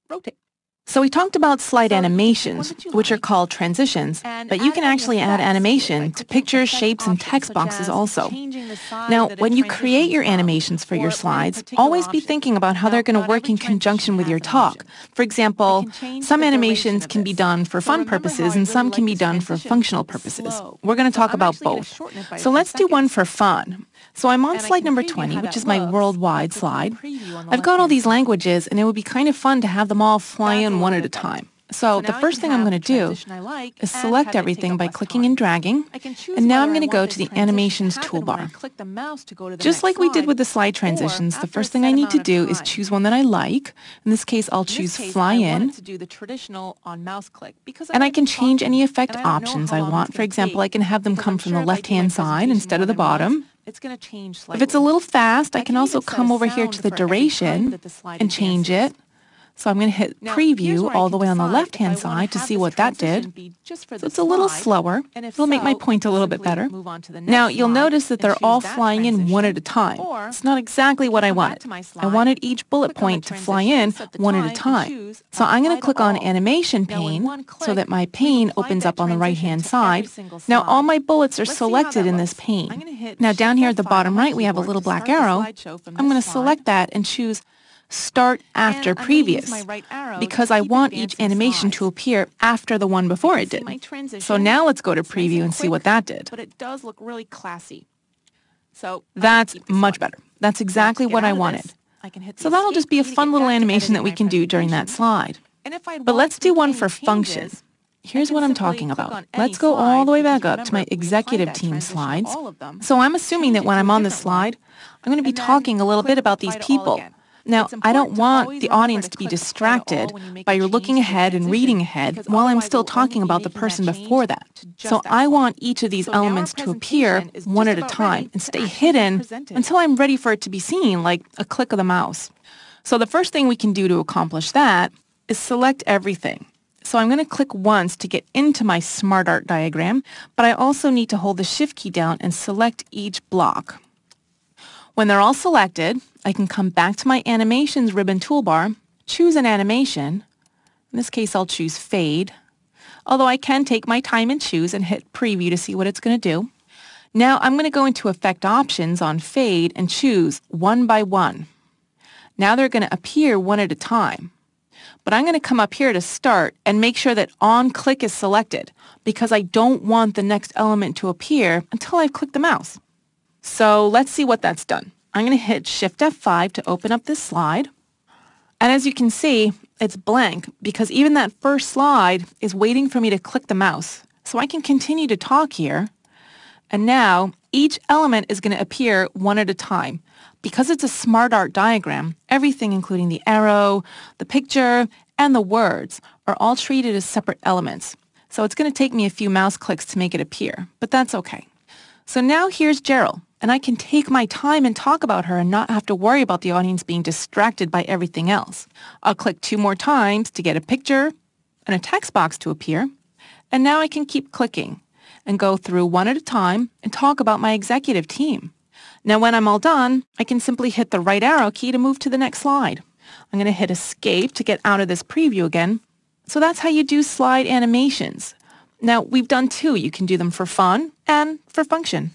rotate. So we talked about slide So you can pick one animations, that you which are like, called transitions, and but you add can any actually add effects to it by animation to clicking pictures, effect shapes, and options, text such boxes as also. changing the side Now, that it when you create transitions your from, animations for your or many slides, particular always be options. thinking about how Now, they're going to not work every in transition conjunction with has your animation. talk. For I example, can change some the animations duration of can be this. done for So fun remember how purposes I and really some can like be this done for transition functional is purposes. slow. We're going to So talk I'm about actually going to both. shorten it by a So few let's do one seconds. for fun. So I'm on And I slide can number preview 20, how which that is my looks by worldwide clicking slide. preview on the I've got all left-hand these side. languages, and it would be kind of fun to have them all fly That's a in one little at a bit better. time. So So the now I can first thing I'm have going the to do transition I like is and select have it take everything up by less clicking and time. dragging, I can choose and now I'm whether I going to want go this to the transition to animations happen when I toolbar. click the mouse to go to the Just next like we did slide, with the slide or transitions, the after a first thing I set need to amount of do is time. choose one that I like. In this case, I'll In this choose case, Fly I want In, it to do the traditional on mouse click because I'm and I going to can be change any talking effect and I don't know options how I long it's want. For going to example, take I can have them because come I'm from sure the if I do my left-hand side presentation instead more of the than once, bottom. it's going to change If it's a slightly. little fast, I I can can also even set a come over here to sound the for every time duration that the slide and change advances. it. So I'm going to hit Now, here's preview where I all can the way on the decide if I left-hand want to side to have see this what that transition did. be just for So the it's a little slide, slower. and if It'll make my so, point a little bit simply better. move on to the Now, next you'll slide notice that and they're choose all that flying in one at transition, a time. or It's not exactly I what can I come back wanted. to my I slide, wanted each bullet click on the point to fly in transition, set the one at a time, and time. choose So I'm going Apply to to click on All. Animation Now, in pane one so that click, my we've pane applied opens that up on the transition right-hand to every side. single Now, all slide. my bullets are Let's see how selected that in this looks. I'm pane. going to hit Now, down Shift here at the F5 on bottom my right, we have a keyboard little to black start the arrow. slideshow from I'm this going to slide. select that and choose Start And After I'm going to use my Previous right arrow to because I keep want each advancing animation to slides. appear after the one I before can it see did. my So transition. now let's go to It's nice preview and and see quick, what that did. but it does look really classy. So I can That's keep this much one. better. That's Now to exactly get what I out of wanted. this, I can hit the So that'll just Escape be a key to fun get little back to animation that editing we my can do during that presentation. slide. And if I'd But want let's to do make one any for function. changes, I Here's can what I'm simply talking click about. on any Let's go all the slide way because back up to remember, my we applied executive that team transition to slides. all of them. So I'm assuming Change that it when to I'm a on the different one, slide, I'm going to be and then talking a little click bit about these Apply to All people. again. Now, It's I don't important to want always the remember audience to to be click Apply to All distracted when you make by a looking change to the ahead and reading transition ahead because while I'm otherwise still we'll only talking be about the making that person change before that. to So just that I slide. want each of these So now our elements to appear presentation is one just at a about ready time and to stay actually be hidden presented. until I'm ready for it to be seen, like a click of the mouse. So the first thing we can do to accomplish that is select everything. So I'm going to click once to get into my SmartArt diagram, but I also need to hold the Shift key down and select each block. When they're all selected, I can come back to my Animations ribbon toolbar, choose an animation. In this case, I'll choose Fade, although I can take my time and choose and hit Preview to see what it's going to do. Now I'm going to go into Effect Options on Fade and choose One by One. Now they're going to appear one at a time. But I'm going to come up here to Start and make sure that On Click is selected because I don't want the next element to appear until I've clicked the mouse. So let's see what that's done. I'm going to hit Shift F5 to open up this slide. And as you can see, it's blank because even that first slide is waiting for me to click the mouse. So I can continue to talk here. And now each element is going to appear one at a time. Because it's a SmartArt diagram, everything including the arrow, the picture, and the words are all treated as separate elements. So it's going to take me a few mouse clicks to make it appear, but that's okay. So now here's Gerald, and I can take my time and talk about her and not have to worry about the audience being distracted by everything else. I'll click 2 more times to get a picture and a text box to appear, and now I can keep clicking and go through one at a time and talk about my executive team. Now when I'm all done, I can simply hit the right arrow key to move to the next slide. I'm going to hit Escape to get out of this preview again. So that's how you do slide animations. Now we've done 2. You can do them for fun and for function.